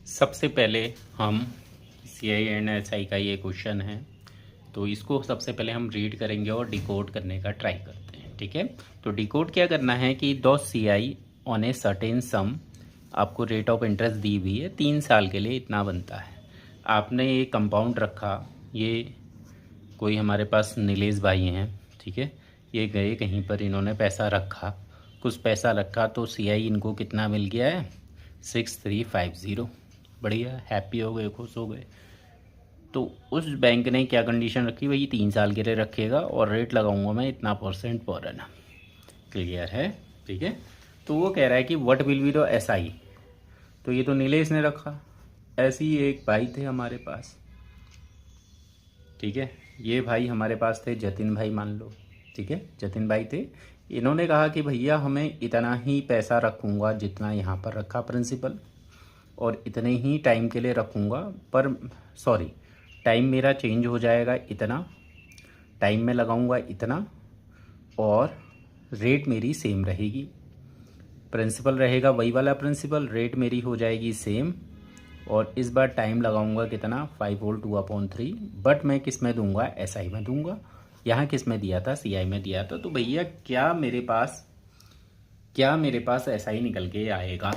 सबसे पहले हम CI एंड SI का ये क्वेश्चन है, तो इसको सबसे पहले हम रीड करेंगे और डिकोड करने का ट्राई करते हैं। ठीक है, तो डिकोड क्या करना है कि दो CI ऑन ए सर्टेन सम, आपको रेट ऑफ इंटरेस्ट दी हुई है 3 साल के लिए, इतना बनता है। आपने ये कंपाउंड रखा, ये कोई हमारे पास नीलेश भाई हैं, ठीक है, ये गए कहीं पर, इन्होंने पैसा रखा, कुछ पैसा रखा, तो CI इनको कितना मिल गया है 6350। बढ़िया, हैप्पी हो गए, खुश हो गए। तो उस बैंक ने क्या कंडीशन रखी, भाई 3 साल के लिए रखेगा और रेट लगाऊंगा मैं इतना % पर एनम। क्लियर है? ठीक है, तो वो कह रहा है कि what will be the SI। तो ये तो नीलेश ने रखा, ऐसे ही एक भाई थे हमारे पास, ठीक है, ये भाई हमारे पास थे जतिन भाई मान लो, ठीक है, जतिन भाई थे। इन्होंने कहा कि भैया हमें इतना ही पैसा रखूँगा जितना यहाँ पर रखा प्रिंसिपल, और इतने ही टाइम के लिए रखूँगा, पर सॉरी टाइम मेरा चेंज हो जाएगा, इतना टाइम में लगाऊँगा इतना, और रेट मेरी सेम रहेगी। प्रिंसिपल रहेगा वही वाला प्रिंसिपल, रेट मेरी हो जाएगी सेम, और इस बार टाइम लगाऊंगा कितना 5 वोल्ट 2/3, बट मैं किस में दूंगा, SI में दूंगा। यहाँ किस में दिया था, CI में दिया था। तो भैया क्या मेरे पास SI निकल के आएगा।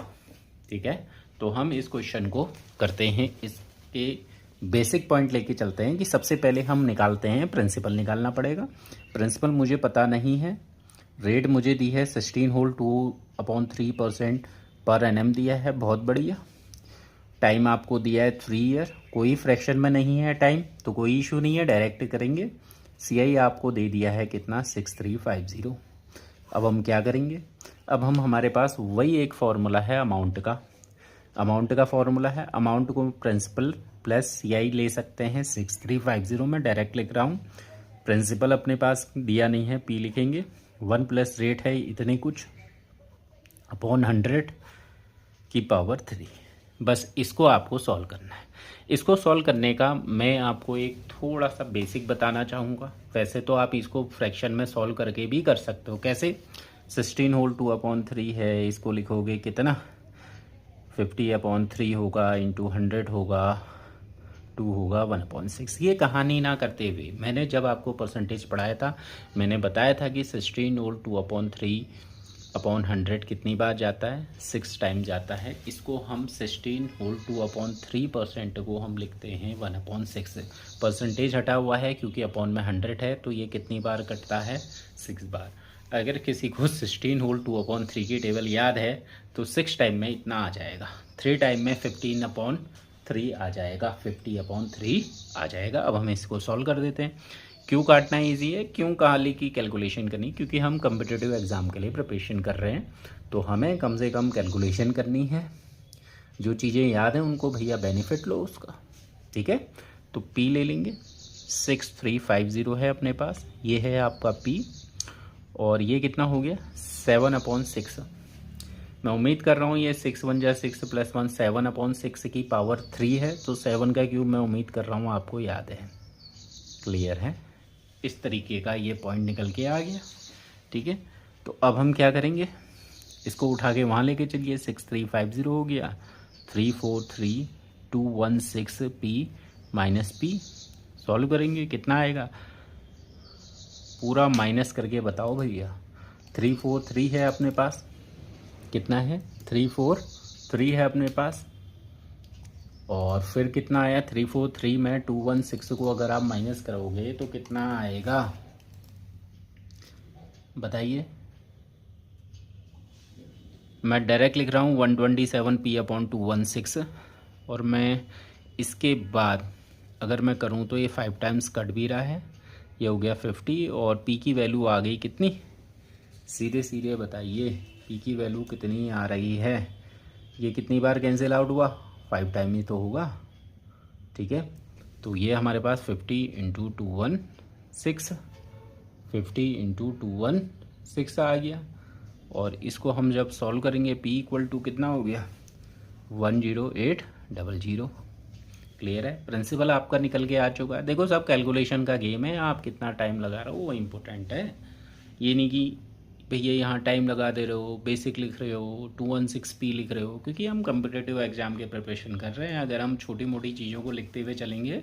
ठीक है, तो हम इस क्वेश्चन को करते हैं, इसके बेसिक पॉइंट लेके चलते हैं कि सबसे पहले हम निकालते हैं, प्रिंसिपल निकालना पड़ेगा। प्रिंसिपल मुझे पता नहीं है, रेट मुझे दी है 16 होल 2/3% पर एनम दिया है, बहुत बढ़िया। टाइम आपको दिया है 3 ईयर, कोई फ्रैक्शन में नहीं है टाइम, तो कोई इशू नहीं है, डायरेक्ट करेंगे। CI आपको दे दिया है कितना 6350। अब हम क्या करेंगे, अब हमारे पास वही एक फार्मूला है अमाउंट का फार्मूला है। अमाउंट को प्रिंसिपल प्लस CI ले सकते हैं 6350 में, डायरेक्ट लिख रहा हूँ। प्रिंसिपल अपने पास दिया नहीं है, P लिखेंगे, 1 प्लस रेट है इतने कुछ अपॉन 100 की पावर 3। बस इसको आपको सॉल्व करना है। इसको सॉल्व करने का मैं आपको एक थोड़ा सा बेसिक बताना चाहूँगा। वैसे तो आप इसको फ्रैक्शन में सॉल्व करके भी कर सकते हो। कैसे, 16 होल 2/3 है, इसको लिखोगे कितना 50/3 होगा, इंटू 100 होगा, 2 होगा 1/6। ये कहानी ना करते हुए, मैंने जब आपको परसेंटेज पढ़ाया था, मैंने बताया था कि 16 होल 2/3/100 कितनी बार जाता है, 6 टाइम जाता है। इसको हम 16 होल 2/3% को हम लिखते हैं 1/6। परसेंटेज हटा हुआ है क्योंकि अपॉन में 100 है, तो ये कितनी बार कटता है, 6 बार। अगर किसी को 16 होल 2/3 की टेबल याद है तो 6 टाइम में इतना आ जाएगा, 3 टाइम में 15/3 आ जाएगा, 50/3 आ जाएगा। अब हम इसको सॉल्व कर देते हैं। क्यों काटना ईजी है, क्यों काली की कैलकुलेशन करनी, क्योंकि हम कम्पिटिटिव एग्ज़ाम के लिए प्रिपरेशन कर रहे हैं, तो हमें कम से कम कैलकुलेशन करनी है। जो चीज़ें याद हैं उनको भैया बेनिफिट लो उसका। ठीक है, तो P ले लेंगे, 6350 है अपने पास, ये है आपका P, और ये कितना हो गया 7/6। मैं उम्मीद कर रहा हूँ ये 6 1 जा 6 + 1 7/6 की पावर 3 है, तो 7 का क्यूब मैं उम्मीद कर रहा हूँ आपको याद है। क्लियर है? इस तरीके का ये पॉइंट निकल के आ गया। ठीक है, तो अब हम क्या करेंगे, इसको उठा के वहाँ लेके चलिए, 6350 हो गया, 343216 P माइनस P। सॉल्व करेंगे, कितना आएगा, पूरा माइनस करके बताओ भैया। 343 है अपने पास, कितना है 343 है अपने पास, और फिर कितना आया 343 में 216 को अगर आप माइनस करोगे तो कितना आएगा, बताइए। मैं डायरेक्ट लिख रहा हूँ 127 P/216, और मैं इसके बाद अगर मैं करूँ तो ये 5 टाइम्स कट भी रहा है, ये हो गया 50, और P की वैल्यू आ गई कितनी, सीधे सीधे बताइए P की वैल्यू कितनी आ रही है। ये कितनी बार कैंसिल आउट हुआ, 5 टाइम ही तो होगा। ठीक है, तो ये हमारे पास 50 × 216, 50 × 216 आ गया, और इसको हम जब सॉल्व करेंगे P = कितना हो गया 10800। क्लियर है, प्रिंसिपल आपका निकल के आ चुका है। देखो सब कैलकुलेशन का गेम है, आप कितना टाइम लगा रहे हो वो इम्पोर्टेंट है, ये नहीं कि भैया यहाँ टाइम लगा दे रहे हो, बेसिक लिख रहे हो, 216p लिख रहे हो, क्योंकि हम कम्पिटिटिव एग्ज़ाम के प्रिपरेशन कर रहे हैं। अगर हम छोटी मोटी चीज़ों को लिखते हुए चलेंगे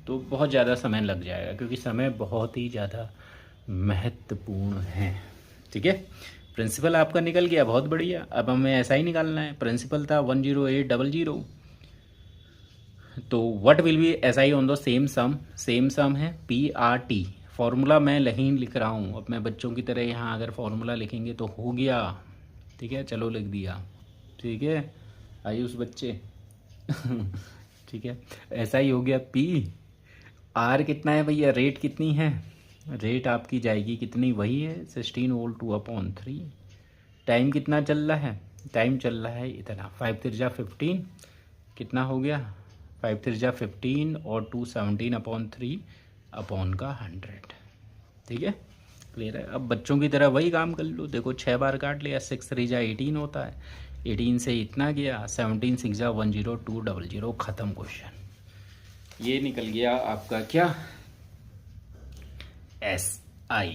तो बहुत ज़्यादा समय लग जाएगा, क्योंकि समय बहुत ही ज़्यादा महत्वपूर्ण है। ठीक है, प्रिंसिपल आपका निकल गया, बहुत बढ़िया। अब हमें ऐसा ही निकालना है। प्रिंसिपल था 10800। तो what will be S I on the same sum, same sum है PRT। फॉर्मूला मैं नहीं लिख रहा हूँ, अब मैं बच्चों की तरह यहाँ अगर फॉर्मूला लिखेंगे तो हो गया। ठीक है, चलो लिख दिया। ठीक है आयुष बच्चे ठीक है, ऐसा ही हो गया। PR कितना है भैया, रेट कितनी है, रेट आपकी जाएगी कितनी, वही है 16 वोल्ट 2/3। टाइम कितना चल रहा है, टाइम चल रहा है इतना, 5 3 15 कितना हो गया, 5 3 15 और 2 17/3 अपॉन का 100। ठीक है, क्लियर है। अब बच्चों की तरह वही काम कर लो, देखो 6 बार काट लिया, 6 3 18 होता है, 18 से इतना गया, 17 6 10 200, ख़त्म क्वेश्चन। ये निकल गया आपका क्या, SI।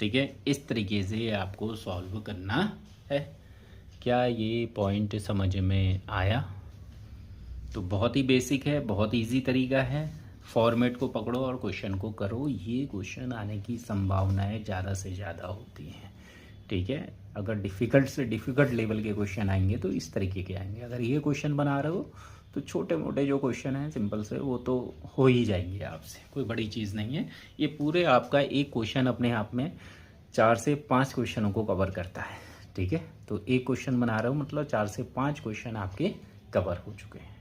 ठीक है, इस तरीके से आपको सॉल्व करना है। क्या ये पॉइंट समझ में आया? तो बहुत ही बेसिक है, बहुत इजी तरीका है। फॉर्मेट को पकड़ो और क्वेश्चन को करो, ये क्वेश्चन आने की संभावनाएं ज़्यादा से ज़्यादा होती हैं। ठीक है, अगर डिफ़िकल्ट से डिफ़िकल्ट लेवल के क्वेश्चन आएंगे तो इस तरीके के आएंगे। अगर ये क्वेश्चन बना रहे हो तो छोटे मोटे जो क्वेश्चन हैं सिंपल से वो तो हो ही जाएंगे आपसे, कोई बड़ी चीज़ नहीं है। ये पूरे आपका एक क्वेश्चन अपने आप में 4 से 5 क्वेश्चनों को कवर करता है। ठीक है, तो एक क्वेश्चन बना रहे हो मतलब 4 से 5 क्वेश्चन आपके कवर हो चुके हैं।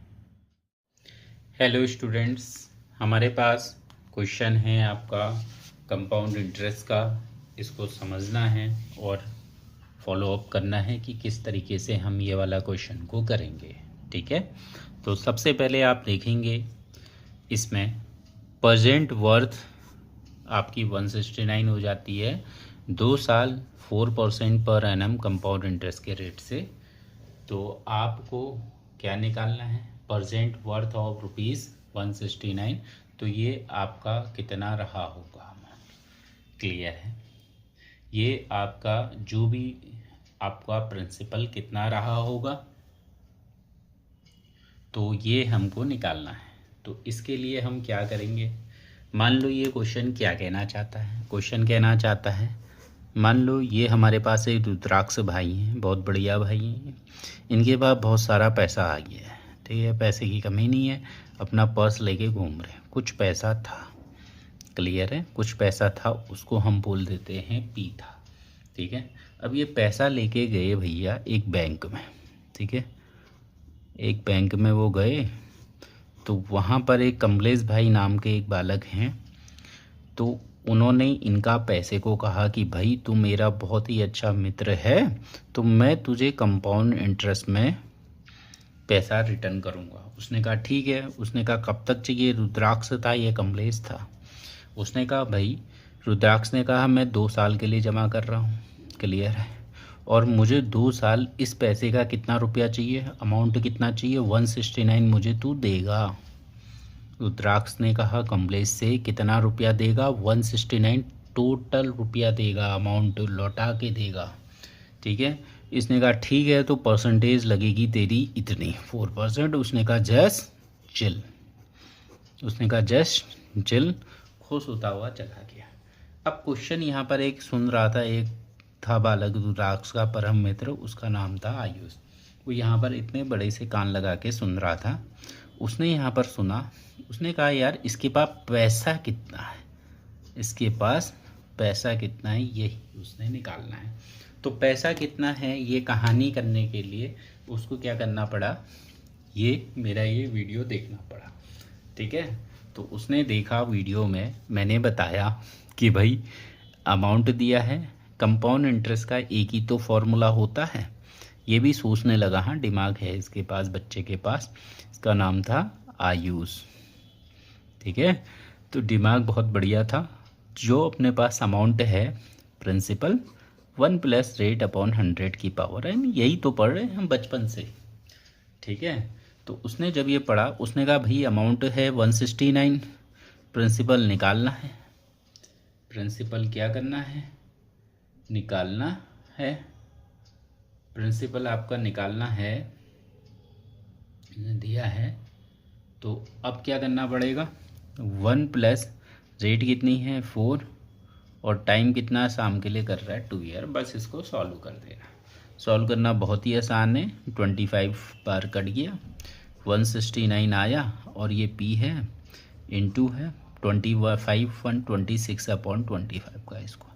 हेलो स्टूडेंट्स, हमारे पास क्वेश्चन है आपका कंपाउंड इंटरेस्ट का। इसको समझना है और फॉलोअप करना है कि किस तरीके से हम ये वाला क्वेश्चन को करेंगे। ठीक है, तो सबसे पहले आप देखेंगे इसमें प्रेजेंट वर्थ आपकी 169 हो जाती है 2 साल 4% पर एनम कंपाउंड इंटरेस्ट के रेट से। तो आपको क्या निकालना है, प्रेजेंट वर्थ ऑफ ₹169। तो ये आपका कितना रहा होगा अमाउंट, क्लियर है। ये आपका जो भी आपका प्रिंसिपल कितना रहा होगा, तो ये हमको निकालना है। तो इसके लिए हम क्या करेंगे, मान लो ये क्वेश्चन क्या कहना चाहता है, क्वेश्चन कहना चाहता है मान लो ये हमारे पास एक रुद्राक्ष भाई हैं, बहुत बढ़िया भाई हैं, इनके पास बहुत सारा पैसा आ गया है। ठीक है, पैसे की कमी नहीं है, अपना पर्स लेके घूम रहे हैं, कुछ पैसा था, क्लियर है, कुछ पैसा था, उसको हम बोल देते हैं P था। ठीक है, अब ये पैसा लेके गए भैया एक बैंक में। ठीक है, एक बैंक में वो गए तो वहाँ पर एक कमलेश भाई नाम के एक बालक हैं। तो उन्होंने इनका पैसे को कहा कि भाई तू मेरा बहुत ही अच्छा मित्र है, तो मैं तुझे कंपाउंड इंटरेस्ट में पैसा रिटर्न करूँगा। उसने कहा ठीक है। उसने कहा कब तक चाहिए, रुद्राक्ष था ये कमलेश था। उसने कहा भाई, रुद्राक्ष ने कहा मैं 2 साल के लिए जमा कर रहा हूँ, क्लियर है, और मुझे 2 साल इस पैसे का कितना रुपया चाहिए, अमाउंट कितना चाहिए, 169 मुझे तू देगा। रुद्राक्ष ने कहा कमलेश से कितना रुपया देगा, 169 टोटल रुपया देगा, अमाउंट लौटा के देगा। ठीक है, इसने कहा ठीक है, तो परसेंटेज लगेगी तेरी इतनी 4%। उसने कहा जस्ट चिल, उसने कहा जस्ट चिल, खुश होता हुआ चला गया। अब क्वेश्चन यहाँ पर एक सुन रहा था, एक था बालक रुद्राक्ष का परम मित्र, उसका नाम था आयुष। वो यहाँ पर इतने बड़े से कान लगा के सुन रहा था। उसने यहाँ पर सुना, उसने कहा यार इसके पास पैसा कितना है, इसके पास पैसा कितना है, यही उसने निकालना है। तो पैसा कितना है ये कहानी करने के लिए उसको क्या करना पड़ा, ये मेरा ये वीडियो देखना पड़ा। ठीक है, तो उसने देखा वीडियो में मैंने बताया कि भाई अमाउंट दिया है, कंपाउंड इंटरेस्ट का एक ही तो फॉर्मूला होता है। ये भी सोचने लगा, हाँ दिमाग है इसके पास, बच्चे के पास। इसका नाम था आयुष। ठीक है, तो दिमाग बहुत बढ़िया था। जो अपने पास अमाउंट है प्रिंसिपल 1 + रेट अपॉन 100 की पावर है, यही तो पढ़ रहे हैं हम बचपन से। ठीक है, तो उसने जब ये पढ़ा उसने कहा भाई अमाउंट है 169, प्रिंसिपल निकालना है। प्रिंसिपल क्या करना है, निकालना है, प्रिंसिपल आपका निकालना है, दिया है। तो अब क्या करना पड़ेगा, 1 प्लस रेट कितनी है 4 और टाइम कितना शाम के लिए कर रहा है 2 ईयर, बस इसको सॉल्व कर देना। सॉल्व करना बहुत ही आसान है, 25 बार कट गया, 169 आया और ये पी है इनटू है 126/25 का इसको।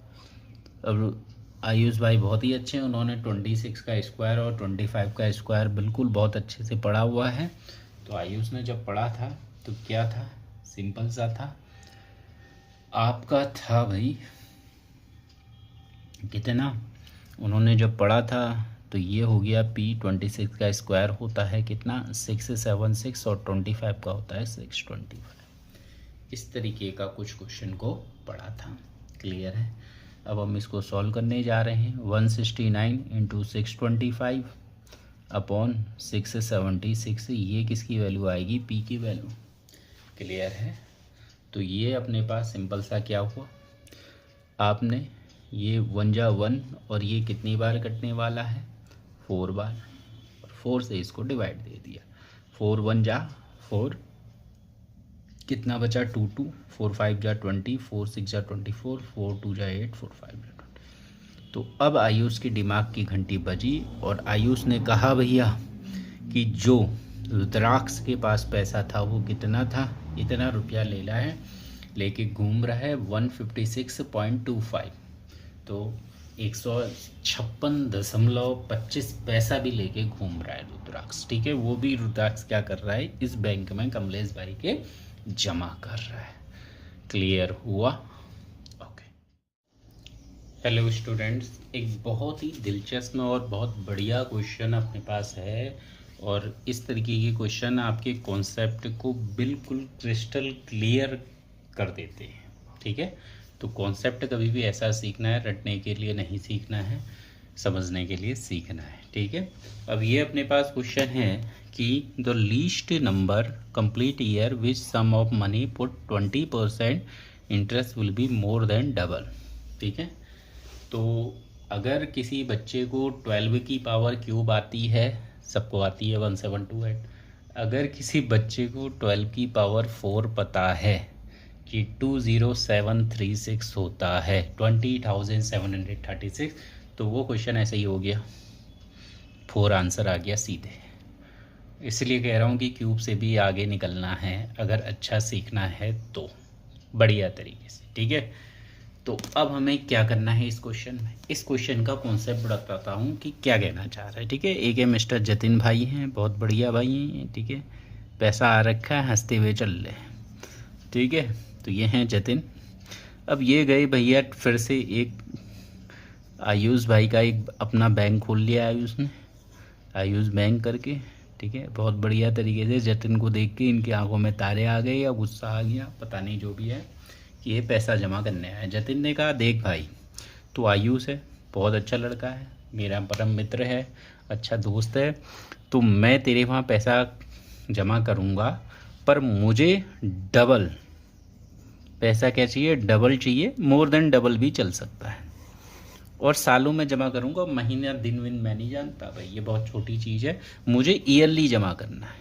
अब आयुष भाई बहुत ही अच्छे हैं, उन्होंने 26 का स्क्वायर और 25 का स्क्वायर बिल्कुल बहुत अच्छे से पढ़ा हुआ है। तो आयुष ने जब पढ़ा था तो क्या था, सिंपल सा था, आपका था भाई कितना, उन्होंने जब पढ़ा था तो ये हो गया पी 26 का स्क्वायर होता है कितना 676 और 25 का होता है 625। इस तरीके का कुछ क्वेश्चन को पढ़ा था, क्लियर है। अब हम इसको सॉल्व करने जा रहे हैं, 169 इंटू 625 अपॉन 676, ये किसकी वैल्यू आएगी, पी की वैल्यू, क्लियर है। तो ये अपने पास सिंपल सा क्या हुआ, आपने ये 1 जा 1 और ये कितनी बार कटने वाला है 4 बार, और 4 से इसको डिवाइड दे दिया, 4 1 जा 4, कितना बचा 2 2, 4 5 जा 20, 4 6 जा 24, 4 2 जा 8, 4 5 जा 20। तो अब आयुष की दिमाग की घंटी बजी और आयुष ने कहा भैया कि जो रुद्राक्ष के पास पैसा था वो कितना था, इतना रुपया ले ला है, लेके घूम रहा है 156.25, तो 156.25 पैसा भी लेके घूम रहा है रुद्राक्ष, ठीक है। वो भी रुद्राक्ष क्या कर रहा है, इस बैंक में कमलेश भाई के जमा कर रहा है, क्लियर हुआ। ओके, हेलो स्टूडेंट्स, एक बहुत ही दिलचस्प और बहुत बढ़िया क्वेश्चन अपने पास है, और इस तरीके के क्वेश्चन आपके कॉन्सेप्ट को बिल्कुल क्रिस्टल क्लियर कर देते हैं, ठीक है। तो कॉन्सेप्ट कभी भी ऐसा सीखना है, रटने के लिए नहीं सीखना है, समझने के लिए सीखना है, ठीक है। अब ये अपने पास क्वेश्चन है कि the least number complete year which sum of money put 20% interest will be more than double, ठीक है। तो अगर किसी बच्चे को 12 की पावर क्यूब आती है, सबको आती है 1728, अगर किसी बच्चे को 12 की पावर 4 पता है कि 20736 होता है 20,736, तो वो क्वेश्चन ऐसे ही हो गया, 4 आंसर आ गया सीधे। इसलिए कह रहा हूँ कि क्यूब से भी आगे निकलना है अगर अच्छा सीखना है तो, बढ़िया तरीके से, ठीक है। तो अब हमें क्या करना है इस क्वेश्चन में, इस क्वेश्चन का कॉन्सेप्ट बताता हूँ कि क्या कहना चाह रहा है, ठीक है। एक है मिस्टर जतिन भाई हैं, बहुत बढ़िया भाई हैं, ठीक है, पैसा आ रखा है, हंसते हुए चल रहे हैं, ठीक है। तो ये हैं जतिन। अब ये गए भैया फिर से एक आयुष भाई का एक अपना बैंक खोल लिया आयुष ने, आयुष बैंक करके, ठीक है। बहुत बढ़िया तरीके से जतिन को देख के इनकी आंखों में तारे आ गए या गुस्सा आ गया, पता नहीं, जो भी है, कि ये पैसा जमा करने आया। जतिन ने कहा देख भाई, तो आयुष है, बहुत अच्छा लड़का है, मेरा परम मित्र है, अच्छा दोस्त है, तो मैं तेरे वहाँ पैसा जमा करूँगा, पर मुझे डबल पैसा क्या चाहिए, डबल चाहिए, मोर देन डबल भी चल सकता है, और सालों में जमा करूँगा, महीना दिन विन मैं नहीं जानता भाई, ये बहुत छोटी चीज़ है, मुझे ईयरली जमा करना है,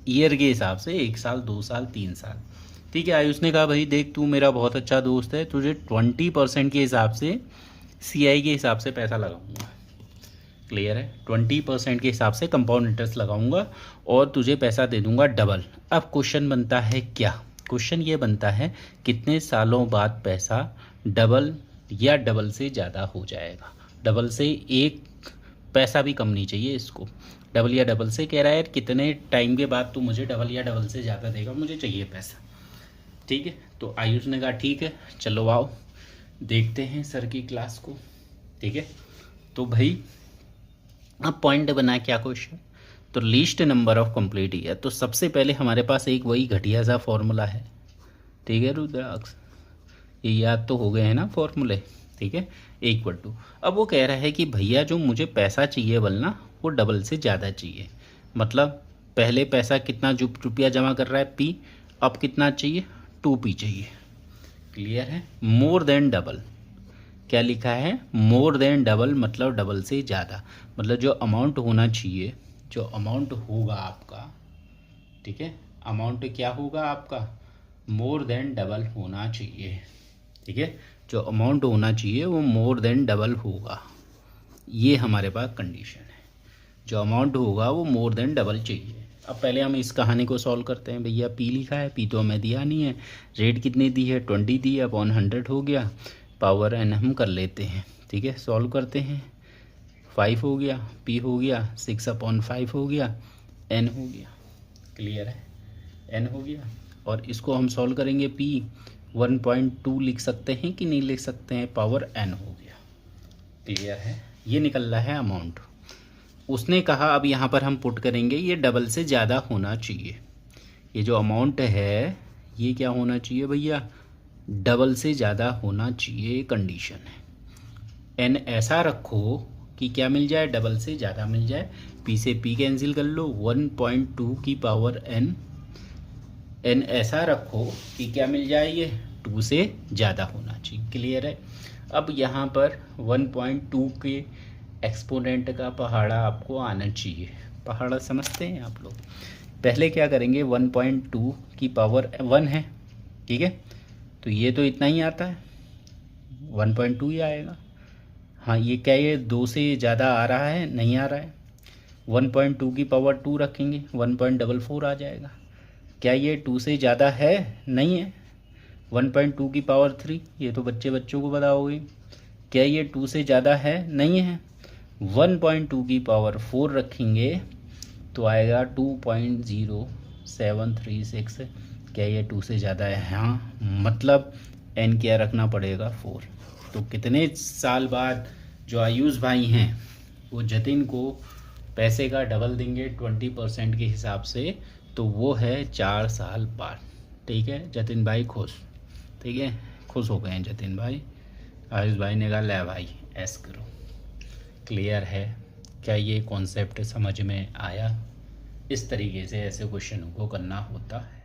ईयर के हिसाब से 1 साल 2 साल 3 साल, ठीक है। आयुष ने कहा भाई देख तू मेरा बहुत अच्छा दोस्त है, तुझे 20% के हिसाब से CI के हिसाब से पैसा लगाऊंगा, क्लियर है, 20% के हिसाब से कंपाउंड इंटरेस्ट लगाऊंगा और तुझे पैसा दे दूंगा डबल। अब क्वेश्चन बनता है क्या, क्वेश्चन ये बनता है कितने सालों बाद पैसा डबल या डबल से ज़्यादा हो जाएगा, डबल से एक पैसा भी कम नहीं चाहिए इसको, डबल या डबल से कह रहा है कितने टाइम के बाद तू मुझे डबल या डबल से ज़्यादा देगा, मुझे चाहिए पैसा, ठीक है। तो आयुष ने कहा ठीक है, चलो आओ देखते हैं सर की क्लास को, ठीक है। तो भाई अब पॉइंट बना क्या क्वेश्चन, तो least number of complete year, तो सबसे पहले हमारे पास एक वही घटिया सा फॉर्मूला है, ठीक है रुद्राक्ष, ये याद तो हो गए हैं ना फॉर्मूले, ठीक है, इक्वल टू। अब वो कह रहा है कि भैया जो मुझे पैसा चाहिए बोलना वो डबल से ज़्यादा चाहिए, मतलब पहले पैसा कितना जो रुपया जमा कर रहा है P, अब कितना चाहिए 2P चाहिए, क्लियर है, मोर देन डबल, क्या लिखा है, मोर देन डबल, मतलब डबल से ज़्यादा, मतलब जो अमाउंट होना चाहिए, जो अमाउंट होगा आपका, ठीक है, अमाउंट क्या होगा आपका, मोर देन डबल होना चाहिए, ठीक है, जो अमाउंट होना चाहिए वो मोर देन डबल होगा, ये हमारे पास कंडीशन है, जो अमाउंट होगा वो मोर देन डबल चाहिए। अब पहले हम इस कहानी को सॉल्व करते हैं। भैया पी लिखा है, पी तो हमें दिया नहीं है, रेट कितनी दी है 20 दी है, अपॉन 100 हो गया, पावर एन हम कर लेते हैं, ठीक है, सॉल्व करते हैं, 5 हो गया, पी हो गया 6/5 हो गया, एन हो गया, क्लियर है, एन हो गया। और इसको हम सॉल्व करेंगे, पी 1.2 लिख सकते हैं कि नहीं लिख सकते हैं, पावर एन हो गया, क्लियर है, ये निकल रहा है अमाउंट। उसने कहा अब यहाँ पर हम पुट करेंगे ये डबल से ज़्यादा होना चाहिए, ये जो अमाउंट है ये क्या होना चाहिए भैया, डबल से ज़्यादा होना चाहिए, कंडीशन है। एन ऐसा रखो कि क्या मिल जाए, डबल से ज़्यादा मिल जाए, पी से पी कैंसिल कर लो, 1.2 की पावर एन, एन ऐसा रखो कि क्या मिल जाए, ये 2 से ज़्यादा होना चाहिए, क्लियर है। अब यहाँ पर 1.2 के एक्सपोनेंट का पहाड़ा आपको आना चाहिए, पहाड़ा समझते हैं आप लोग। पहले क्या करेंगे, 1.2 की पावर 1 है, ठीक है, तो ये तो इतना ही आता है, 1.2 ही आएगा। हाँ, ये क्या, ये 2 से ज़्यादा आ रहा है, नहीं आ रहा है, 1.2 की पावर 2 रखेंगे 1.44 आ जाएगा। क्या ये 2 से ज़्यादा है, नहीं है, 1.2 की पावर 3, ये तो बच्चों को बताओगे। क्या ये 2 से ज़्यादा है, नहीं है, 1.2 की पावर 4 रखेंगे तो आएगा 2.0736। क्या ये 2 से ज़्यादा है, हाँ, मतलब एन क्या रखना पड़ेगा, 4। तो कितने साल बाद जो आयुष भाई हैं वो जतिन को पैसे का डबल देंगे 20% के हिसाब से, तो वो है 4 साल बाद, ठीक है। जतिन भाई खुश, ठीक है, खुश हो गए हैं जतिन भाई। आयुष भाई ने कहा ले भाई ऐस करो, क्लियर है। क्या ये कॉन्सेप्ट समझ में आया, इस तरीके से ऐसे क्वेश्चनों को करना होता है।